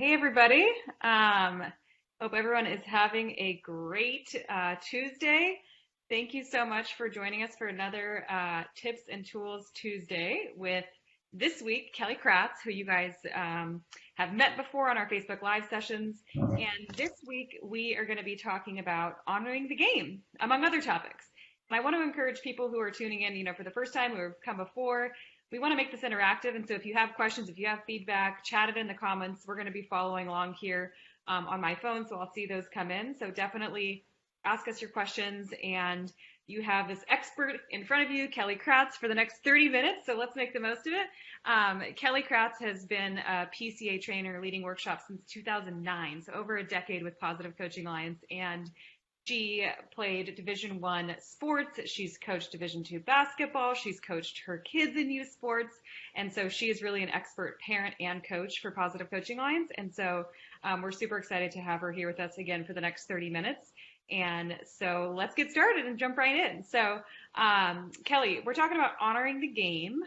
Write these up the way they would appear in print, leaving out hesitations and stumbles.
Hey everybody. Hope everyone is having a great Tuesday. Thank you so much for joining us for another Tips and Tools Tuesday with this week Kelly Kratz, who you guys have met before on our Facebook Live sessions. And this week we are going to be talking about honoring the game, among other topics. And I want to encourage people who are tuning in, for the first time, who have come before, we want to make this interactive. And so if you have questions, if you have feedback, chat it in the comments. We're going to be following along here on my phone, so I'll see those come in. So definitely ask us your questions. And you have this expert in front of you, Kelly Kratz, for the next 30 minutes. So let's make the most of it. Kelly Kratz has been a PCA trainer leading workshops since 2009, so over a decade with Positive Coaching Alliance. And she played Division I sports. She's coached Division II basketball. She's coached her kids in youth sports. And so she is really an expert parent and coach for Positive Coaching Alliance. And so we're super excited to have her here with us again for the next 30 minutes. And so let's get started and jump right in. So Kelly, we're talking about honoring the game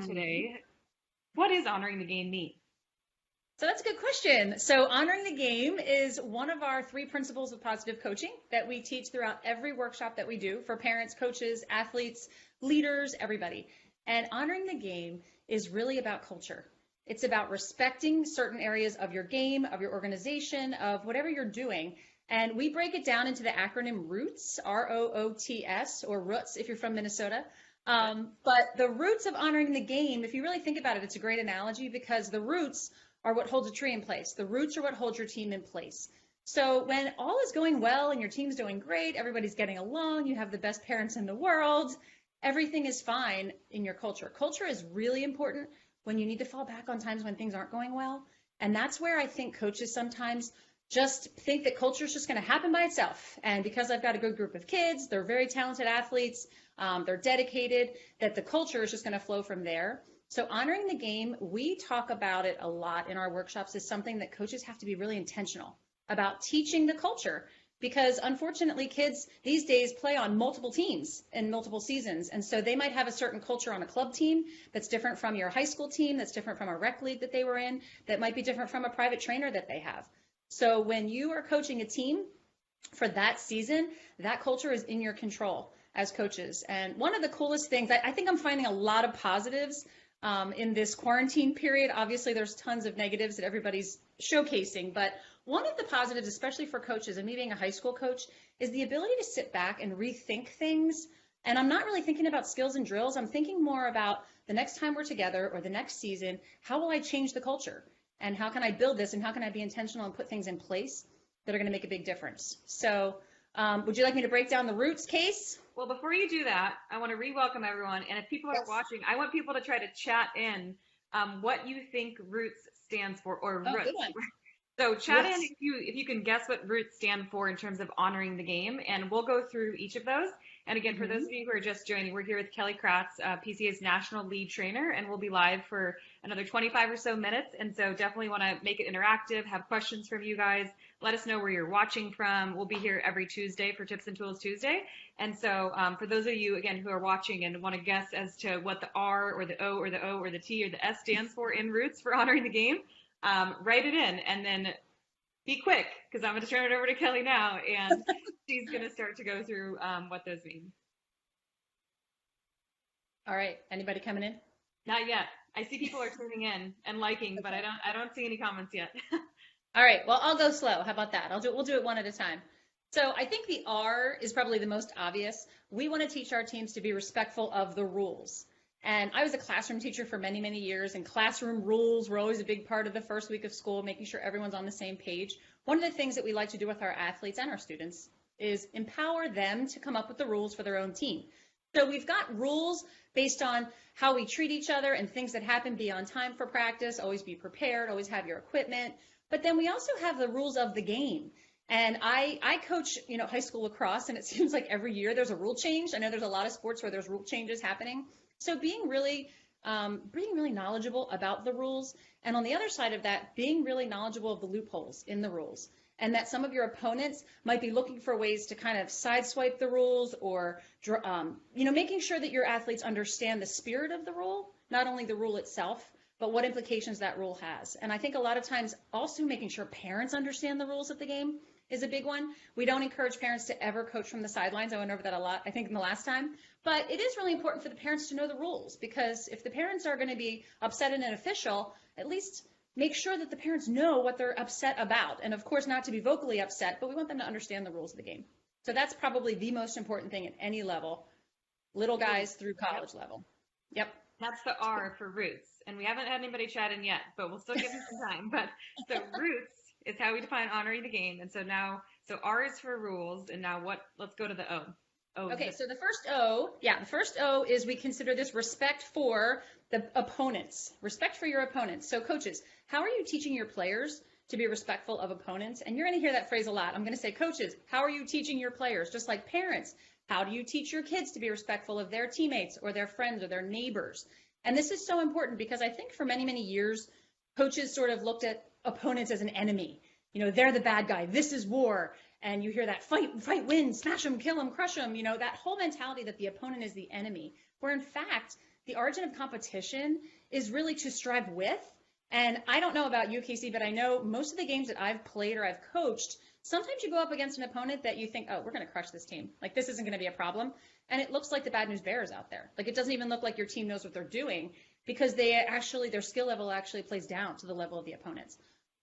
today. What does honoring the game mean? So that's a good question. So honoring the game is one of our 3 principles of positive coaching that we teach throughout every workshop that we do for parents, coaches, athletes, leaders, everybody. And honoring the game is really about culture. It's about respecting certain areas of your game, of your organization, of whatever you're doing. And we break it down into the acronym ROOTS, ROOTS, or ROOTS if you're from Minnesota. But the roots of honoring the game, if you really think about it, it's a great analogy because the roots are what holds a tree in place. The roots are what holds your team in place. So when all is going well and your team's doing great, everybody's getting along, you have the best parents in the world, everything is fine in your culture. Culture is really important when you need to fall back on times when things aren't going well. And that's where I think coaches sometimes just think that culture is just going to happen by itself. And because I've got a good group of kids, they're very talented athletes, they're dedicated, that the culture is just going to flow from there. So honoring the game, we talk about it a lot in our workshops, is something that coaches have to be really intentional about teaching the culture, because unfortunately kids these days play on multiple teams in multiple seasons. And so they might have a certain culture on a club team that's different from your high school team, that's different from a rec league that they were in, that might be different from a private trainer that they have. So when you are coaching a team for that season, that culture is in your control as coaches. And one of the coolest things, I think I'm finding a lot of positives in this quarantine period. Obviously, there's tons of negatives that everybody's showcasing, but one of the positives, especially for coaches, and me being a high school coach, is the ability to sit back and rethink things. And I'm not really thinking about skills and drills. I'm thinking more about the next time we're together or the next season, how will I change the culture? And how can I build this? And how can I be intentional and put things in place that are going to make a big difference? So would you like me to break down the roots case? Well, before you do that, I want to re-welcome everyone. And if people are watching, I want people to try to chat in what you think ROOTS stands for, or Oh, ROOTS. good one. So chat Roots. in if you can guess what ROOTS stand for in terms of honoring the game, and we'll go through each of those. And again, for those of you who are just joining, we're here with Kelly Kratz, PCA's national lead trainer, and we'll be live for another 25 or so minutes. And so definitely want to make it interactive, have questions from you guys. Let us know where you're watching from. We'll be here every Tuesday for Tips and Tools Tuesday. And so for those of you, again, who are watching and want to guess as to what the R or the O or the O or the T or the S stands for in ROOTS for honoring the game, write it in and then be quick, because I'm going to turn it over to Kelly now, and she's going to start to go through what those mean. All right. Anybody coming in? Not yet. I see people are tuning in and liking, but I don't see any comments yet. All right. Well, I'll go slow. How about that? We'll do it one at a time. So I think the R is probably the most obvious. We want to teach our teams to be respectful of the rules. And I was a classroom teacher for many, many years, and classroom rules were always a big part of the first week of school, making sure everyone's on the same page. One of the things that we like to do with our athletes and our students is empower them to come up with the rules for their own team. So we've got rules based on how we treat each other and things that happen, be on time for practice, always be prepared, always have your equipment. But then we also have the rules of the game. And I coach, high school lacrosse, and it seems like every year there's a rule change. I know there's a lot of sports where there's rule changes happening. So being really knowledgeable about the rules, and on the other side of that, being really knowledgeable of the loopholes in the rules, and that some of your opponents might be looking for ways to kind of sideswipe the rules, or making sure that your athletes understand the spirit of the rule, not only the rule itself, but what implications that rule has. And I think a lot of times also making sure parents understand the rules of the game is a big one. We don't encourage parents to ever coach from the sidelines. I went over that a lot, I think, in the last time. But it is really important for the parents to know the rules, because if the parents are going to be upset at an official, at least make sure that the parents know what they're upset about. And of course, not to be vocally upset, but we want them to understand the rules of the game. So that's probably the most important thing at any level, little guys through college level. Yep. That's the R for roots. And we haven't had anybody chat in yet, but we'll still give them some time. But so roots is how we define honoring the game. And so now, so R is for rules. And now let's go to the O. Okay, so the first O is we consider this respect for the opponents, respect for your opponents. So coaches, how are you teaching your players to be respectful of opponents? And you're going to hear that phrase a lot. I'm going to say, coaches, how are you teaching your players? Just like parents, how do you teach your kids to be respectful of their teammates or their friends or their neighbors? And this is so important because I think for many, many years, coaches sort of looked at opponents as an enemy. You know, they're the bad guy. This is war. And you hear that fight, win, smash them, kill them, crush them. You know, that whole mentality that the opponent is the enemy, where in fact, the origin of competition is really to strive with. And I don't know about you, Casey, but I know most of the games that I've played or I've coached, sometimes you go up against an opponent that you think, oh, we're going to crush this team. Like, this isn't going to be a problem. And it looks like the bad news bears out there. Like, it doesn't even look like your team knows what they're doing, because their skill level actually plays down to the level of the opponents.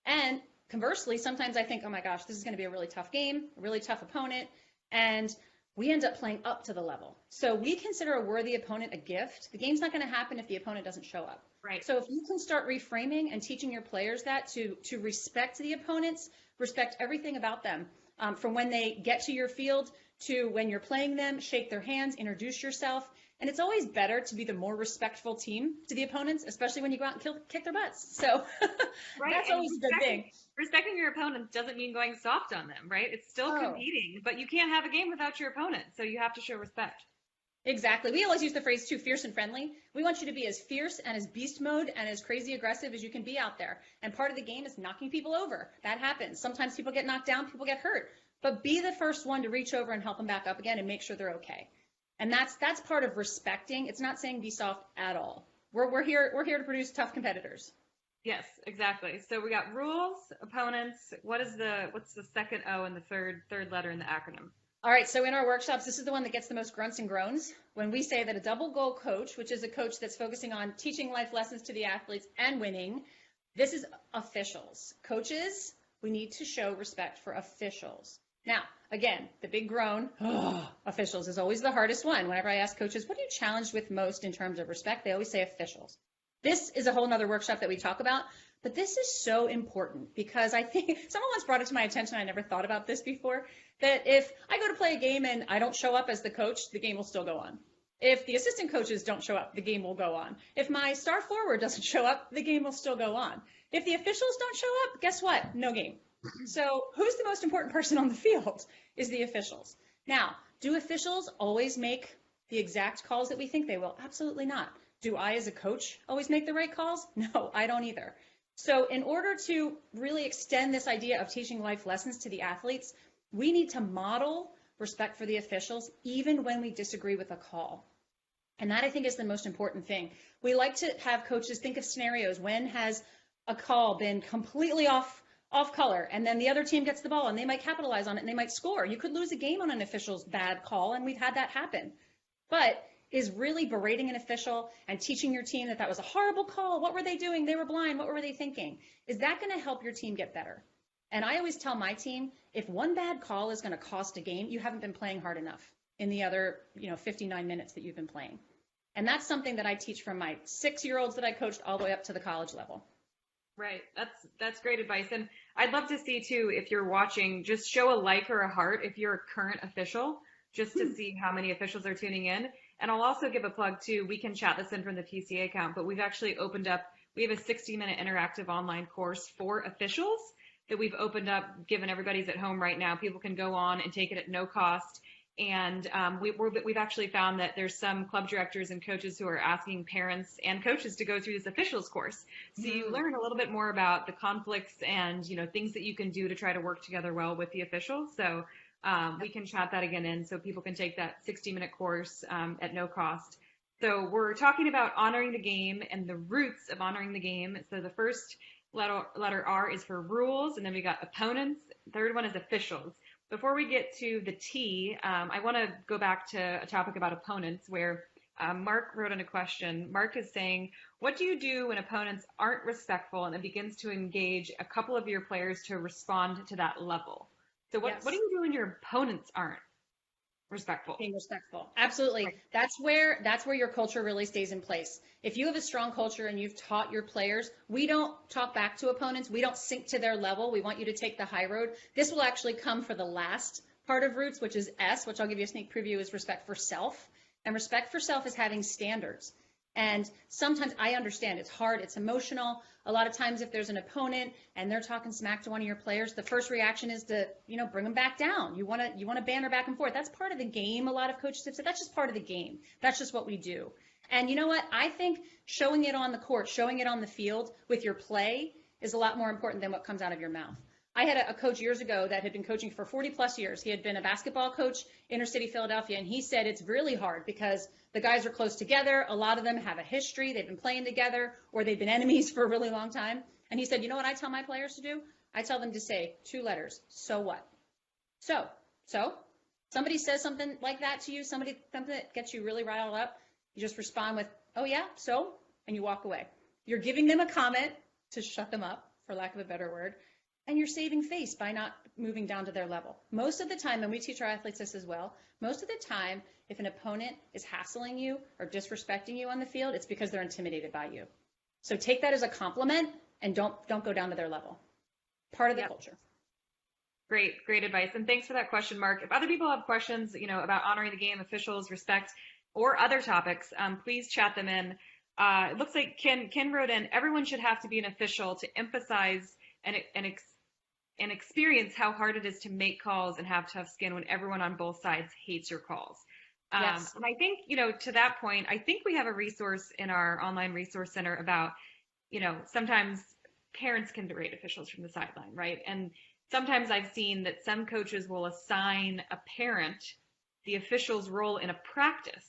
And conversely, sometimes I think, oh my gosh, this is going to be a really tough game, a really tough opponent, and we end up playing up to the level. So we consider a worthy opponent a gift. The game's not going to happen if the opponent doesn't show up. Right. So if you can start reframing and teaching your players that to respect the opponents, respect everything about them, from when they get to your field to when you're playing them, shake their hands, introduce yourself. And it's always better to be the more respectful team to the opponents, especially when you go out and kick their butts. So right. That's always a good thing. Respecting your opponents doesn't mean going soft on them, right? It's still competing, but you can't have a game without your opponent. So you have to show respect. Exactly. We always use the phrase too, fierce and friendly. We want you to be as fierce and as beast mode and as crazy aggressive as you can be out there. And part of the game is knocking people over. That happens. Sometimes people get knocked down, people get hurt. But be the first one to reach over and help them back up again and make sure they're okay. And that's part of respecting. It's not saying be soft at all. We're here to produce tough competitors. Yes, exactly. So we got rules, opponents. What's the second O and the third letter in the acronym? All right, so in our workshops, this is the one that gets the most grunts and groans. When we say that a double goal coach, which is a coach that's focusing on teaching life lessons to the athletes and winning, this is officials. Coaches, we need to show respect for officials. Now, again, the big groan, officials is always the hardest one. Whenever I ask coaches, what are you challenged with most in terms of respect? They always say officials. This is a whole nother workshop that we talk about, but this is so important because I think someone once brought it to my attention. I never thought about this before, that if I go to play a game and I don't show up as the coach, the game will still go on. If the assistant coaches don't show up, the game will go on. If my star forward doesn't show up, the game will still go on. If the officials don't show up, guess what? No game. So who's the most important person on the field is the officials. Now, do officials always make the exact calls that we think they will? Absolutely not. Do I, as a coach, always make the right calls? No, I don't either. So in order to really extend this idea of teaching life lessons to the athletes, we need to model respect for the officials even when we disagree with a call. And that, I think, is the most important thing. We like to have coaches think of scenarios. When has a call been completely off color, and then the other team gets the ball and they might capitalize on it and they might score? You could lose a game on an official's bad call, and we've had that happen. But is really berating an official and teaching your team that was a horrible call? What were they doing? They were blind. What were they thinking? Is that going to help your team get better? And I always tell my team, if one bad call is going to cost a game, you haven't been playing hard enough in the other 59 minutes that you've been playing. And that's something that I teach from my 6-year-olds that I coached all the way up to the college level. Right. That's great advice. And I'd love to see too, if you're watching, just show a like or a heart if you're a current official, just to see how many officials are tuning in. And I'll also give a plug too. We can chat this in from the PCA account, but we've actually opened up, we have a 60-minute interactive online course for officials that we've opened up, given everybody's at home right now. People can go on and take it at no cost. And we've actually found that there's some club directors and coaches who are asking parents and coaches to go through this officials course. So you learn a little bit more about the conflicts and, things that you can do to try to work together well with the officials. So we can chat that again in so people can take that 60-minute course at no cost. So we're talking about honoring the game and the roots of honoring the game. So the first letter R is for rules, and then we got opponents. Third one is officials. Before we get to the T, I want to go back to a topic about opponents where Mark wrote in a question. Mark is saying, what do you do when opponents aren't respectful and it begins to engage a couple of your players to respond to that level? So what do Yes. you do when your opponents aren't respectful? Being respectful. Absolutely. Right. That's where your culture really stays in place. If you have a strong culture and you've taught your players, we don't talk back to opponents. We don't sink to their level. We want you to take the high road. This will actually come for the last part of roots, which is S, which I'll give you a sneak preview, is respect for self. And respect for self is having standards. And sometimes I understand it's hard, it's emotional. A lot of times if there's an opponent and they're talking smack to one of your players, the first reaction is to, bring them back down. You want to banter back and forth. That's part of the game. A lot of coaches have said that's just part of the game. That's just what we do. And you know what? I think showing it on the court, showing it on the field with your play is a lot more important than what comes out of your mouth. I had a coach years ago that had been coaching for 40 plus years. He had been a basketball coach, inner city Philadelphia, and he said it's really hard because the guys are close together. A lot of them have a history. They've been playing together or they've been enemies for a really long time. And he said, you know what I tell my players to do? I tell them to say 2 letters. So what? So somebody says something like that to you, something that gets you really riled up. You just respond with, oh yeah, so, and you walk away. You're giving them a comment to shut them up, for lack of a better word. And you're saving face by not moving down to their level. Most of the time, and we teach our athletes this as well, most of the time, if an opponent is hassling you or disrespecting you on the field, it's because they're intimidated by you. So take that as a compliment and don't go down to their level. Part of the culture. Great advice. And thanks for that question, Mark. If other people have questions, about honoring the game, officials, respect, or other topics, please chat them in. It looks like Ken wrote in, everyone should have to be an official to emphasize and experience how hard it is to make calls and have tough skin when everyone on both sides hates your calls. Yes. And I think, to that point, I think we have a resource in our online resource center about, sometimes parents can berate officials from the sideline, right? And sometimes I've seen that some coaches will assign a parent the official's role in a practice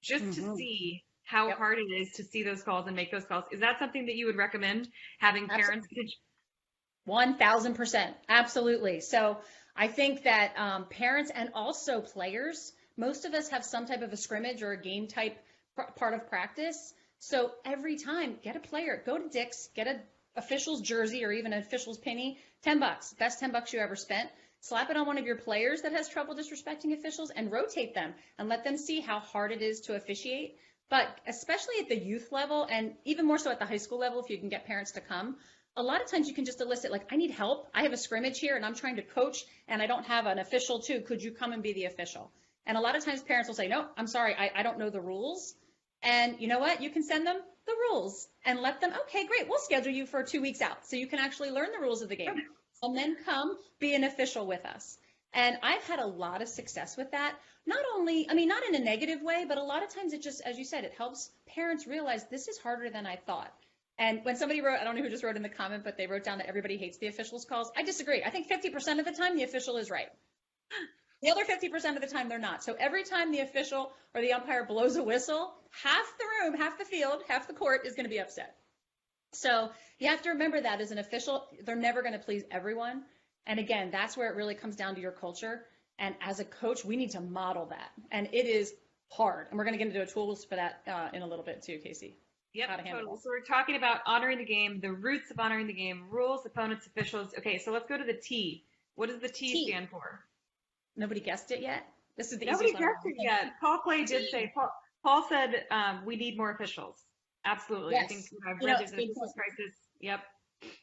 just to see how hard it is to see those calls and make those calls. Is that something that you would recommend, having parents? 1000%. Absolutely. So I think that parents and also players, most of us have some type of a scrimmage or a game type part of practice. So every time, get a player, go to Dick's, get an official's jersey or even an official's penny, $10, best $10 you ever spent. Slap it on one of your players that has trouble disrespecting officials and rotate them and let them see how hard it is to officiate. But especially at the youth level and even more so at the high school level, if you can get parents to come, a lot of times you can just elicit, like, I need help. I have a scrimmage here and I'm trying to coach and I don't have an official too. Could you come and be the official? And a lot of times parents will say, no, I'm sorry, I don't know the rules. And you know what? You can send them the rules and let them, okay, great, we'll schedule you for 2 weeks out so you can actually learn the rules of the game. And then come be an official with us. And I've had a lot of success with that. Not only, not in a negative way, but a lot of times it just, as you said, it helps parents realize this is harder than I thought. And when somebody wrote, I don't know who just wrote in the comment, but they wrote down that everybody hates the officials' calls. I disagree. I think 50% of the time the official is right. The other 50% of the time they're not. So every time the official or the umpire blows a whistle, half the room, half the field, half the court is going to be upset. So you have to remember that as an official, they're never going to please everyone. And again, that's where it really comes down to your culture. And as a coach, we need to model that. And it is hard. And we're going to get into tools for that in a little bit too, Casey. Yep, totally. So we're talking about honoring the game, the roots of honoring the game, rules, opponents, officials. Okay, so let's go to the T. What does the T stand for? Nobody guessed it yet? This is the Nobody guessed it yet. Paul Clay did say, Paul said we need more officials. Absolutely. Yes. I think I've read this crisis. Yep.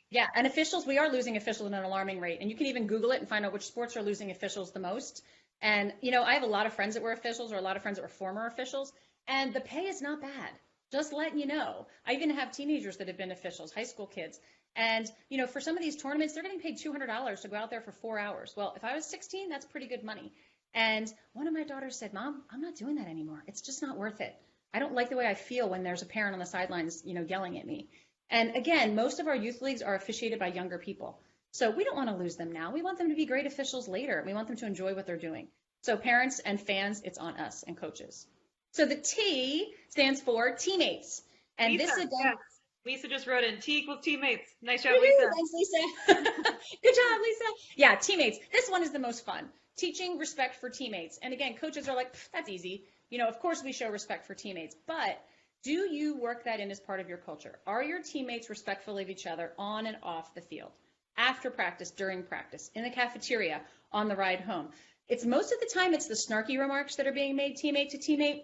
Yeah, and officials, we are losing officials at an alarming rate. And you can even Google it and find out which sports are losing officials the most. And, I have a lot of friends that were officials or a lot of friends that were former officials, and the pay is not bad. Just letting you know. I even have teenagers that have been officials, high school kids. And, for some of these tournaments, they're getting paid $200 to go out there for 4 hours. Well, if I was 16, that's pretty good money. And one of my daughters said, Mom, I'm not doing that anymore. It's just not worth it. I don't like the way I feel when there's a parent on the sidelines, yelling at me. And again, most of our youth leagues are officiated by younger people. So we don't want to lose them now. We want them to be great officials later. We want them to enjoy what they're doing. So parents and fans, it's on us and coaches. So the T stands for teammates. And Lisa, this again, yes. Lisa just wrote in T equals teammates. Nice job, woohoo, Lisa. thanks, Lisa. Good job, Lisa. Yeah, teammates. This one is the most fun. Teaching respect for teammates. And again, coaches are like, that's easy. Of course we show respect for teammates, but do you work that in as part of your culture? Are your teammates respectful of each other on and off the field? After practice, during practice, in the cafeteria, on the ride home? It's most of the time it's the snarky remarks that are being made teammate to teammate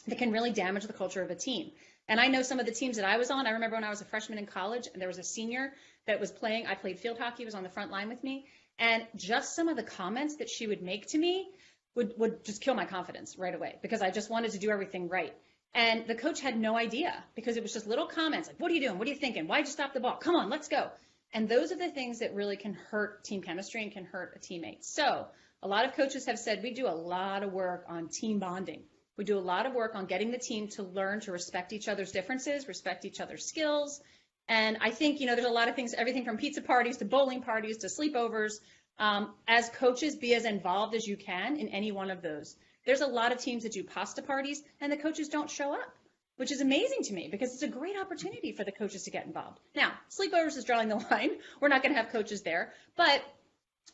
that can really damage the culture of a team. And I know some of the teams that I was on. I remember when I was a freshman in college and there was a senior that was playing. I played field hockey, was on the front line with me. And just some of the comments that she would make to me would just kill my confidence right away because I just wanted to do everything right. And the coach had no idea because it was just little comments like, what are you doing? What are you thinking? Why'd you stop the ball? Come on, let's go. And those are the things that really can hurt team chemistry and can hurt a teammate. So a lot of coaches have said we do a lot of work on team bonding. We do a lot of work on getting the team to learn to respect each other's differences, respect each other's skills. And I think, there's a lot of things, everything from pizza parties to bowling parties to sleepovers. As coaches, be as involved as you can in any one of those. There's a lot of teams that do pasta parties and the coaches don't show up, which is amazing to me because it's a great opportunity for the coaches to get involved. Now, sleepovers is drawing the line. We're not going to have coaches there, but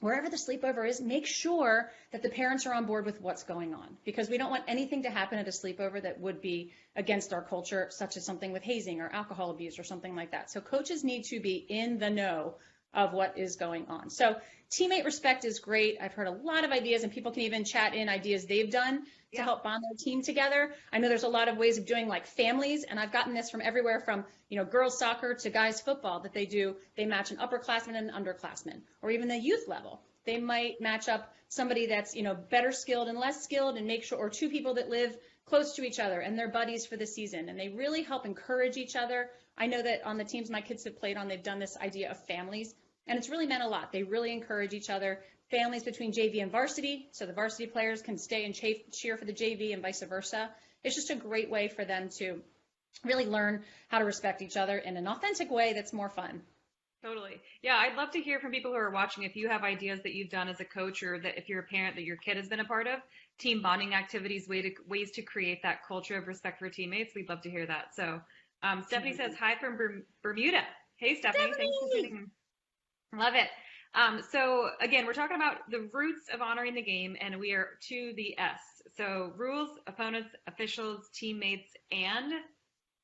wherever the sleepover is, make sure that the parents are on board with what's going on because we don't want anything to happen at a sleepover that would be against our culture, such as something with hazing or alcohol abuse or something like that. So coaches need to be in the know of what is going on. So teammate respect is great. I've heard a lot of ideas and people can even chat in ideas they've done to help bond their team together. I know there's a lot of ways of doing like families, and I've gotten this from everywhere from, girls soccer to guys football that they match an upperclassman and an underclassman, or even the youth level. They might match up somebody that's, better skilled and less skilled and make sure, or two people that live close to each other and they're buddies for the season, and they really help encourage each other. I know that on the teams my kids have played on, they've done this idea of families, and it's really meant a lot. They really encourage each other. Families between JV and varsity, so the varsity players can stay and cheer for the JV and vice versa. It's just a great way for them to really learn how to respect each other in an authentic way that's more fun. Totally. Yeah, I'd love to hear from people who are watching if you have ideas that you've done as a coach or that if you're a parent that your kid has been a part of, team bonding activities, ways to create that culture of respect for teammates. We'd love to hear that. So Stephanie says hi from Bermuda. Hey, Stephanie. Thanks for tuning in. Love it. So again, we're talking about the roots of honoring the game, and we are to the S. So rules, opponents, officials, teammates, and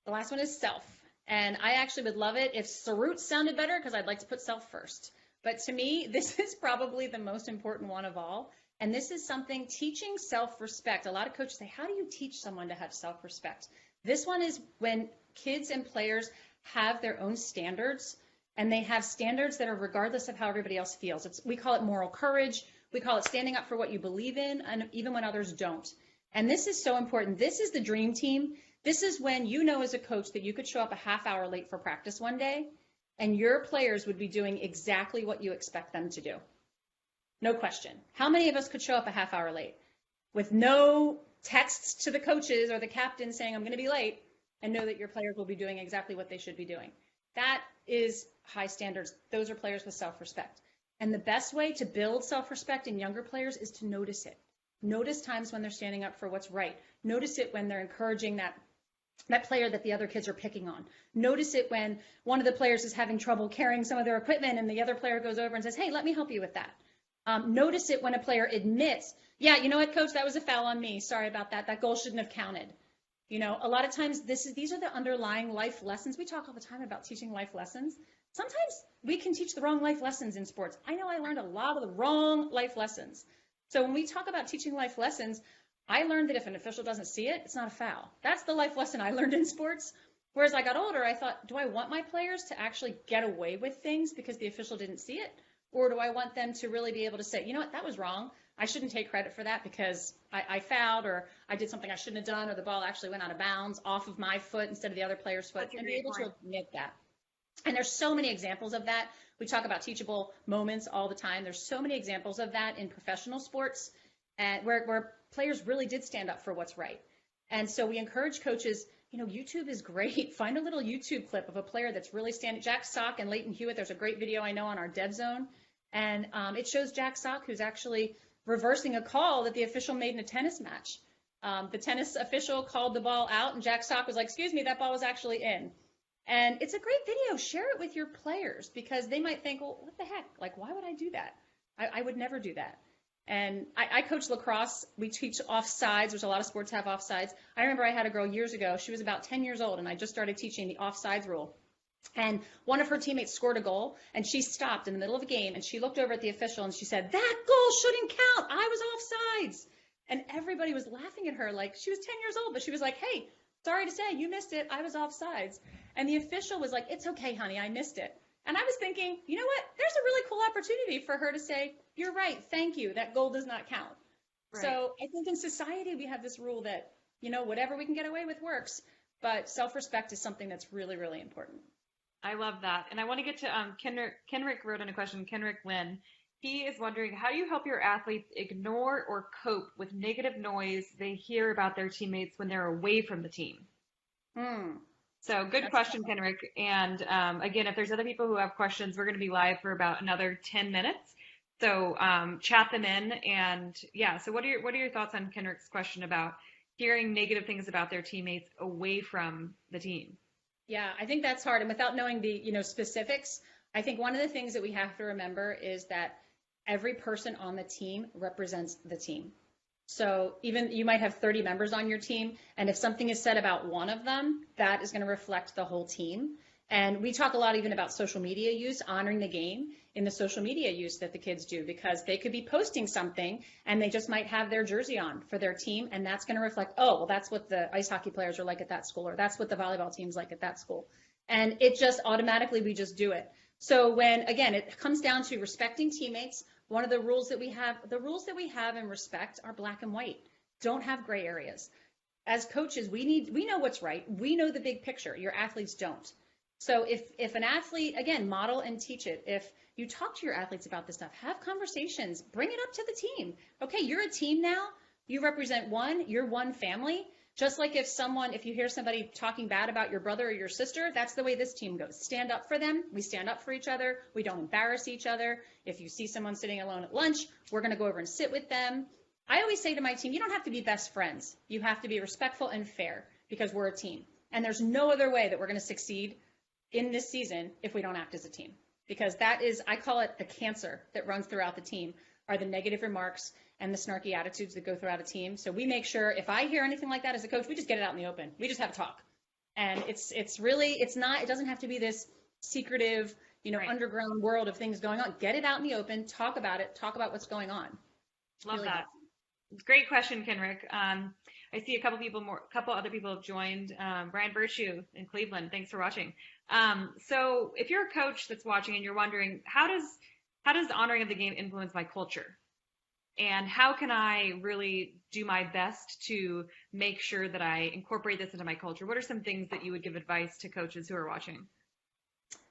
the last one is self. And I actually would love it if Sarut sounded better because I'd like to put self first. But to me, this is probably the most important one of all. And this is something, teaching self-respect. A lot of coaches say, how do you teach someone to have self-respect? This one is when kids and players have their own standards, and they have standards that are regardless of how everybody else feels. We call it moral courage. We call it standing up for what you believe in, and even when others don't. And this is so important. This is the dream team. This is when you know as a coach that you could show up a half hour late for practice one day, and your players would be doing exactly what you expect them to do. No question. How many of us could show up a half hour late with no texts to the coaches or the captain saying, I'm going to be late, and know that your players will be doing exactly what they should be doing? That is high standards. Those are players with self-respect. And the best way to build self-respect in younger players is to notice it. Notice times when they're standing up for what's right. Notice it when they're encouraging that player that the other kids are picking on. Notice it when one of the players is having trouble carrying some of their equipment and the other player goes over and says, hey, let me help you with that. Notice it when a player admits, yeah, you know what, coach, that was a foul on me. Sorry about that. That goal shouldn't have counted. A lot of times these are the underlying life lessons. We talk all the time about teaching life lessons. Sometimes we can teach the wrong life lessons in sports. I know I learned a lot of the wrong life lessons. So when we talk about teaching life lessons, I learned that if an official doesn't see it, it's not a foul. That's the life lesson I learned in sports. Whereas I got older, I thought, do I want my players to actually get away with things because the official didn't see it? Or do I want them to really be able to say, you know what, that was wrong. I shouldn't take credit for that because I fouled, or I did something I shouldn't have done, or the ball actually went out of bounds off of my foot instead of the other player's foot, and be able to admit that. And there's so many examples of that. We talk about teachable moments all the time. There's so many examples of that in professional sports where players really did stand up for what's right. And so we encourage coaches, YouTube is great. Find a little YouTube clip of a player that's really standing. Jack Sock and Leighton Hewitt, there's a great video I know on our Dead Zone. And it shows Jack Sock, who's actually reversing a call that the official made in a tennis match. The tennis official called the ball out, and Jack Sock was like, "Excuse me, that ball was actually in." And it's a great video. Share it with your players because they might think, "Well, what the heck? Like, why would I do that? I would never do that." And I coach lacrosse. We teach offsides, which a lot of sports have offsides. I remember I had a girl years ago. She was about 10 years old, and I just started teaching the offsides rule. And one of her teammates scored a goal, and she stopped in the middle of a game, and she looked over at the official, and she said, "That goal shouldn't count. I was offsides." And everybody was laughing at her like she was 10 years old, but she was like, "Hey, sorry to say, you missed it. I was offsides." And the official was like, "It's okay, honey, I missed it." And I was thinking, you know what? There's a really cool opportunity for her to say, "You're right. Thank you. That goal does not count." Right. So I think in society, we have this rule that, whatever we can get away with works, but self-respect is something that's really, really important. I love that. And I want to get to Kenrick wrote in a question, Kenrick Lynn. He is wondering, how do you help your athletes ignore or cope with negative noise they hear about their teammates when they're away from the team? So good question, Kenrick. And again, if there's other people who have questions, we're going to be live for about another 10 minutes. So chat them in. And yeah, so what are your thoughts on Kenrick's question about hearing negative things about their teammates away from the team? Yeah, I think that's hard. And without knowing the specifics, I think one of the things that we have to remember is that every person on the team represents the team. So even you might have 30 members on your team, and if something is said about one of them, that is going to reflect the whole team. And we talk a lot even about social media use, honoring the game in the social media use that the kids do, because they could be posting something and they just might have their jersey on for their team, and that's going to reflect, oh, well, that's what the ice hockey players are like at that school, or that's what the volleyball team's like at that school. And it just automatically, we just do it. So when, again, it comes down to respecting teammates, one of the rules that we have in respect are black and white. Don't have gray areas. As coaches, we know what's right. We know the big picture. Your athletes don't. So if an athlete, again, model and teach it. If you talk to your athletes about this stuff, have conversations, bring it up to the team. Okay, you're a team now. You represent you're one family. Just like if you hear somebody talking bad about your brother or your sister, that's the way this team goes. Stand up for them. We stand up for each other. We don't embarrass each other. If you see someone sitting alone at lunch, we're going to go over and sit with them. I always say to my team, you don't have to be best friends. You have to be respectful and fair because we're a team. And there's no other way that we're going to succeed in this season if we don't act as a team. Because that is, I call it the cancer that runs throughout the team, are the negative remarks and the snarky attitudes that go throughout a team. So we make sure if I hear anything like that as a coach, we just get it out in the open. We just have a talk. And it doesn't have to be this secretive, right, underground world of things going on. Get it out in the open, talk about it, talk about what's going on. Love really that. Great question, Kenrick. I see a couple other people have joined. Brian Virtue in Cleveland, thanks for watching. So if you're a coach that's watching and you're wondering, how does honoring of the game influence my culture? And how can I really do my best to make sure that I incorporate this into my culture? What are some things that you would give advice to coaches who are watching?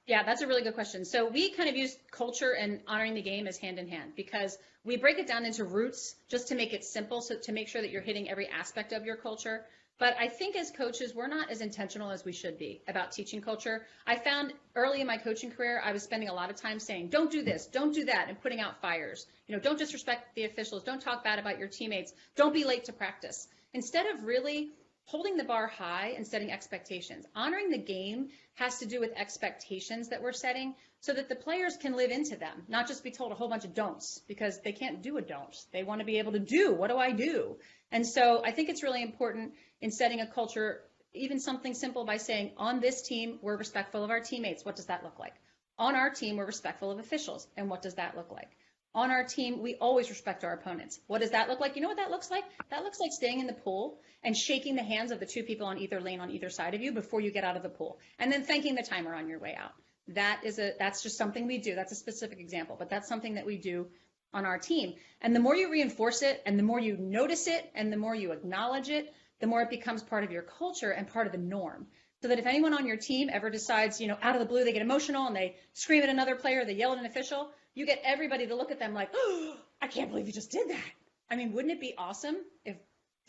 Yeah, that's a really good question. So we kind of use culture and honoring the game as hand in hand because we break it down into roots just to make it simple, so to make sure that you're hitting every aspect of your culture. But I think as coaches, we're not as intentional as we should be about teaching culture. I found early in my coaching career, I was spending a lot of time saying, don't do this, don't do that, and putting out fires. Don't disrespect the officials, don't talk bad about your teammates, don't be late to practice. Instead of really holding the bar high and setting expectations. Honoring the game has to do with expectations that we're setting so that the players can live into them, not just be told a whole bunch of don'ts, because they can't do a don't. They want to be able to do, what do I do? And so I think it's really important in setting a culture, even something simple by saying, on this team, we're respectful of our teammates. What does that look like? On our team, we're respectful of officials. And what does that look like? On our team, we always respect our opponents. What does that look like? You know what that looks like? That looks like staying in the pool and shaking the hands of the two people on either lane on either side of you before you get out of the pool, and then thanking the timer on your way out. That's just something we do. That's a specific example, but that's something that we do on our team. And the more you reinforce it, and the more you notice it, and the more you acknowledge it, the more it becomes part of your culture and part of the norm. So that if anyone on your team ever decides, out of the blue, they get emotional and they scream at another player, they yell at an official, you get everybody to look at them like, oh, I can't believe you just did that. I mean, wouldn't it be awesome if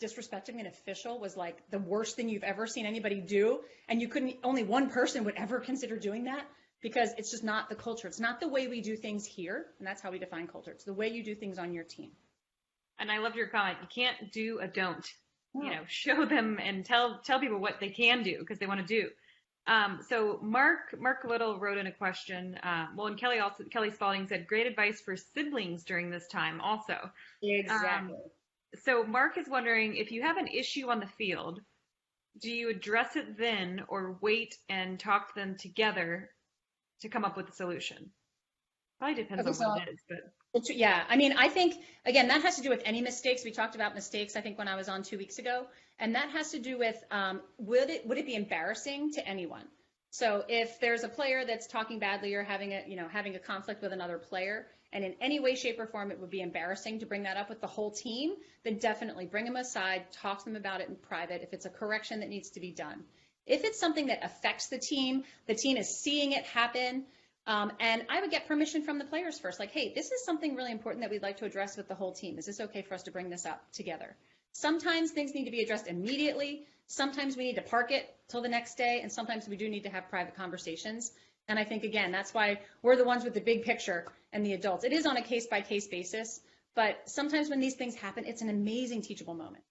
disrespecting an official was like the worst thing you've ever seen anybody do, and only one person would ever consider doing that? Because it's just not the culture. It's not the way we do things here, and that's how we define culture. It's the way you do things on your team. And I loved your comment. You can't do a don't. show them and tell people what they can do because they want to do. So Mark Little wrote in a question. And Kelly Spalding said, great advice for siblings during this time also. Exactly. So Mark is wondering, if you have an issue on the field, do you address it then or wait and talk to them together to come up with a solution? Probably depends Okay, on so what it is, but yeah, I mean, I think, again, that has to do with any mistakes. We talked about mistakes, I think, when I was on 2 weeks ago. And that has to do with, would it be embarrassing to anyone? So if there's a player that's talking badly or having a conflict with another player, and in any way, shape, or form it would be embarrassing to bring that up with the whole team, then definitely bring them aside, talk to them about it in private if it's a correction that needs to be done. If it's something that affects the team is seeing it happen, and I would get permission from the players first, like, hey, this is something really important that we'd like to address with the whole team. Is this okay for us to bring this up together? Sometimes things need to be addressed immediately. Sometimes we need to park it till the next day, and sometimes we do need to have private conversations. And I think, again, that's why we're the ones with the big picture and the adults. It is on a case-by-case basis, but sometimes when these things happen, it's an amazing teachable moment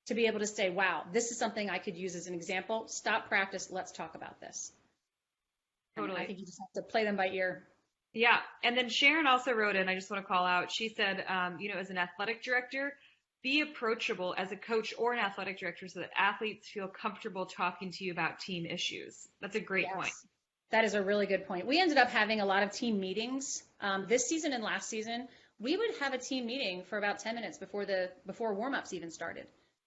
to be able to say, wow, this is something I could use as an example. Stop practice. Let's talk about this. totally. I think you just have to play them by ear. Yeah. And then Sharon also wrote in, I just want to call out, she said, as an athletic director, be approachable as a coach or an athletic director so that athletes feel comfortable talking to you about team issues. That's a great point. That is a really good point. We ended up having a lot of team meetings this season and last season. We would have a team meeting for about 10 minutes before warm-ups even started.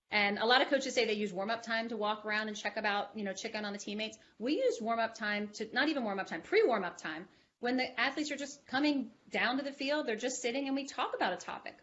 And a lot of coaches say they use warm-up time to walk around and check in on the teammates. We use warm-up time not even warm-up time, pre-warm-up time, when the athletes are just coming down to the field, they're just sitting and we talk about a topic.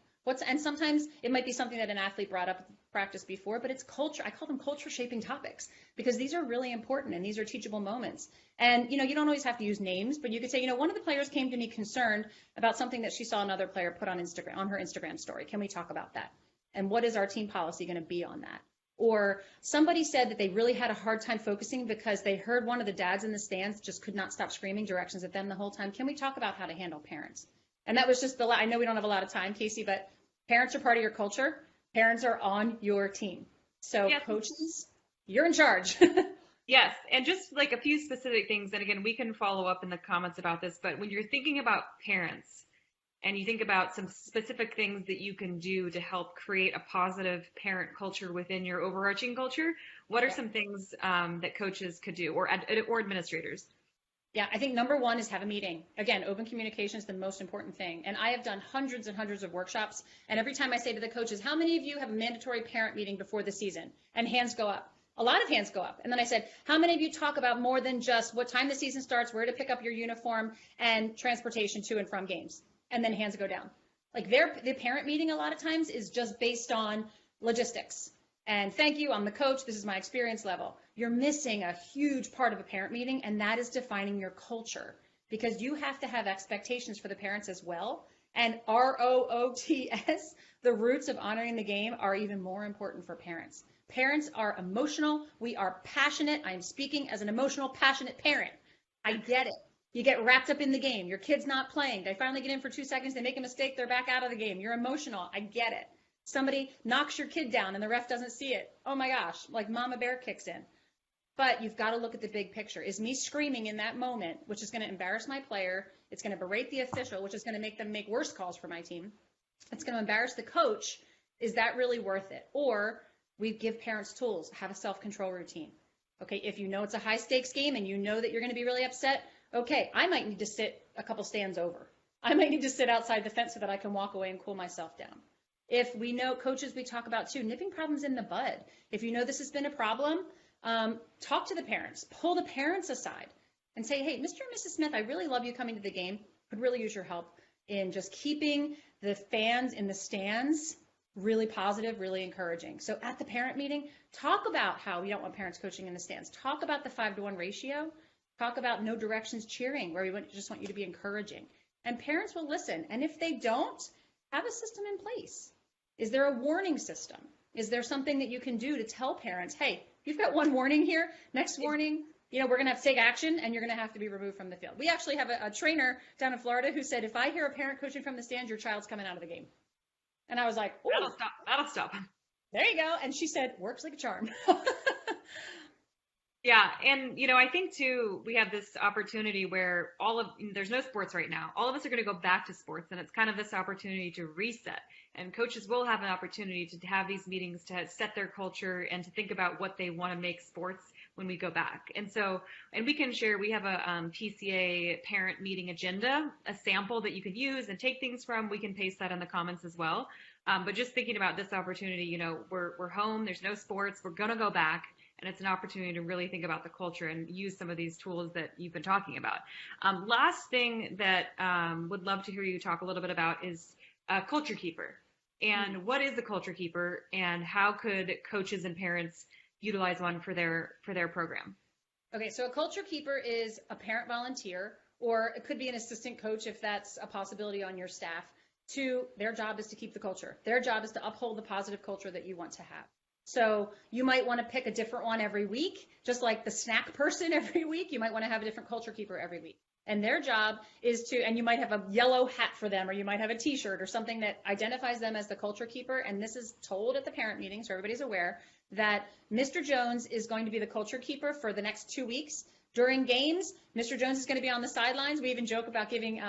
And sometimes it might be something that an athlete brought up at practice before, but it's culture. I call them culture shaping topics because these are really important and these are teachable moments. And, you don't always have to use names, but you could say, one of the players came to me concerned about something that she saw another player put on her Instagram story. Can we talk about that? And what is our team policy going to be on that? Or somebody said that they really had a hard time focusing because they heard one of the dads in the stands just could not stop screaming directions at them the whole time. Can we talk about how to handle parents? And that was just I know we don't have a lot of time, Casey, but parents are part of your culture. Parents are on your team. So yes. Coaches, you're in charge. Yes. And just like a few specific things. And again, we can follow up in the comments about this, but when you're thinking about parents, and you think about some specific things that you can do to help create a positive parent culture within your overarching culture, what are some things that coaches could do or administrators? Yeah, I think number one is have a meeting. Again, open communication is the most important thing. And I have done hundreds and hundreds of workshops. And every time I say to the coaches, how many of you have a mandatory parent meeting before the season? And hands go up. A lot of hands go up. And then I said, how many of you talk about more than just what time the season starts, where to pick up your uniform, and transportation to and from games? And then hands go down. Like the parent meeting a lot of times is just based on logistics. And thank you, I'm the coach, this is my experience level. You're missing a huge part of a parent meeting, and that is defining your culture. Because you have to have expectations for the parents as well. And ROOTS, the roots of honoring the game, are even more important for parents. Parents are emotional. We are passionate. I am speaking as an emotional, passionate parent. I get it. You get wrapped up in the game. Your kid's not playing. They finally get in for 2 seconds. They make a mistake. They're back out of the game. You're emotional. I get it. Somebody knocks your kid down and the ref doesn't see it. Oh my gosh, like Mama Bear kicks in. But you've got to look at the big picture. Is me screaming in that moment, which is going to embarrass my player, it's going to berate the official, which is going to make them make worse calls for my team. It's going to embarrass the coach. Is that really worth it? Or we give parents tools, have a self-control routine. Okay, if you know it's a high stakes game and you know that you're going to be really upset, okay, I might need to sit a couple stands over. I might need to sit outside the fence so that I can walk away and cool myself down. If we know, coaches, we talk about too, nipping problems in the bud. If you know this has been a problem, talk to the parents, pull the parents aside and say, hey, Mr. and Mrs. Smith, I really love you coming to the game. Could really use your help in just keeping the fans in the stands really positive, really encouraging. So at the parent meeting, talk about how we don't want parents coaching in the stands. Talk about the 5-to-1 ratio. Talk about no directions cheering, where we just want you to be encouraging. And parents will listen. And if they don't, have a system in place. Is there a warning system? Is there something that you can do to tell parents, hey, you've got one warning here, next warning, we're going to have to take action and you're going to have to be removed from the field. We actually have a trainer down in Florida who said, if I hear a parent coaching from the stands, your child's coming out of the game. And I was like, ooh. That'll stop. There you go. And she said, works like a charm. Yeah, and I think too, we have this opportunity where there's no sports right now. All of us are going to go back to sports, and it's kind of this opportunity to reset. And coaches will have an opportunity to have these meetings to set their culture and to think about what they want to make sports when we go back. And we can share, we have a PCA parent meeting agenda, a sample that you can use and take things from. We can paste that in the comments as well. But just thinking about this opportunity, we're home, there's no sports, we're going to go back. And it's an opportunity to really think about the culture and use some of these tools that you've been talking about. Last thing that would love to hear you talk a little bit about is Culture Keeper. And what is the Culture Keeper, and how could coaches and parents utilize one for their program? Okay, so a Culture Keeper is a parent volunteer, or it could be an assistant coach if that's a possibility on your staff. Their job is to keep the culture. Their job is to uphold the positive culture that you want to have. So you might want to pick a different one every week, just like the snack person every week. You might want to have a different Culture Keeper every week. And their job is and you might have a yellow hat for them, or you might have a t-shirt or something that identifies them as the Culture Keeper. And this is told at the parent meeting, so everybody's aware that Mr. Jones is going to be the Culture Keeper for the next 2 weeks. During games, Mr. Jones is going to be on the sidelines. We even joke about having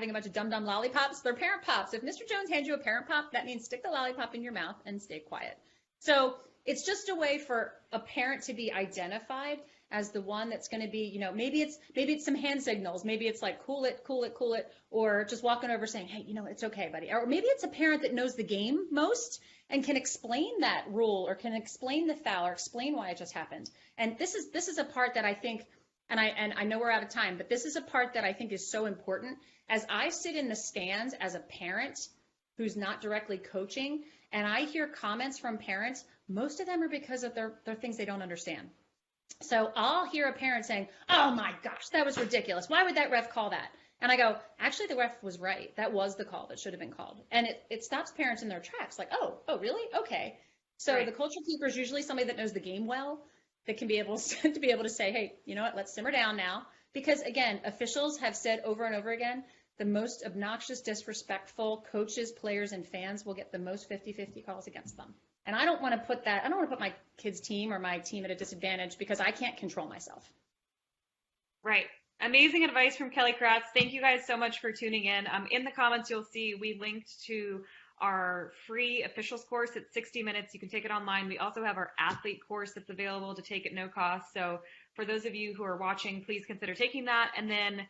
a bunch of dum-dum lollipops. They're parent pops. If Mr. Jones hands you a parent pop, that means stick the lollipop in your mouth and stay quiet. So it's just a way for a parent to be identified as the one that's going to be, maybe it's some hand signals. Maybe it's like, cool it, cool it, cool it, or just walking over saying, hey, it's okay, buddy. Or maybe it's a parent that knows the game most and can explain that rule, or can explain the foul, or explain why it just happened. And this is a part that I think, and I know we're out of time, but this is a part that I think is so important. As I sit in the stands as a parent who's not directly coaching, and I hear comments from parents, most of them are because of their things they don't understand. So I'll hear a parent saying, oh my gosh, that was ridiculous. Why would that ref call that? And I go, actually, the ref was right. That was the call that should have been called. And it stops parents in their tracks, like, oh, really? Okay. So right. The Culture Keeper is usually somebody that knows the game well, that can be able to say, hey, you know what, let's simmer down now. Because again, officials have said over and over again, the most obnoxious, disrespectful coaches, players, and fans will get the most 50-50 calls against them. And I don't want to put my kids' team or my team at a disadvantage, because I can't control myself. Right. Amazing advice from Kelly Kratz. Thank you guys so much for tuning in. In the comments, you'll see we linked to our free officials course. It's 60 minutes. You can take it online. We also have our athlete course that's available to take at no cost. So for those of you who are watching, please consider taking that. And then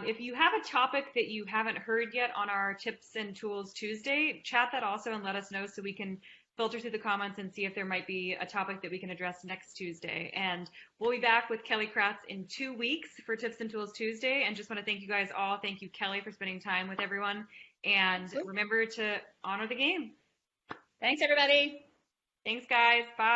if you have a topic that you haven't heard yet on our Tips and Tools Tuesday, chat that also and let us know so we can filter through the comments and see if there might be a topic that we can address next Tuesday. And we'll be back with Kelly Kratz in 2 weeks for Tips and Tools Tuesday. And just want to thank you guys all. Thank you, Kelly, for spending time with everyone. And remember to honor the game. Thanks, everybody. Thanks, guys. Bye.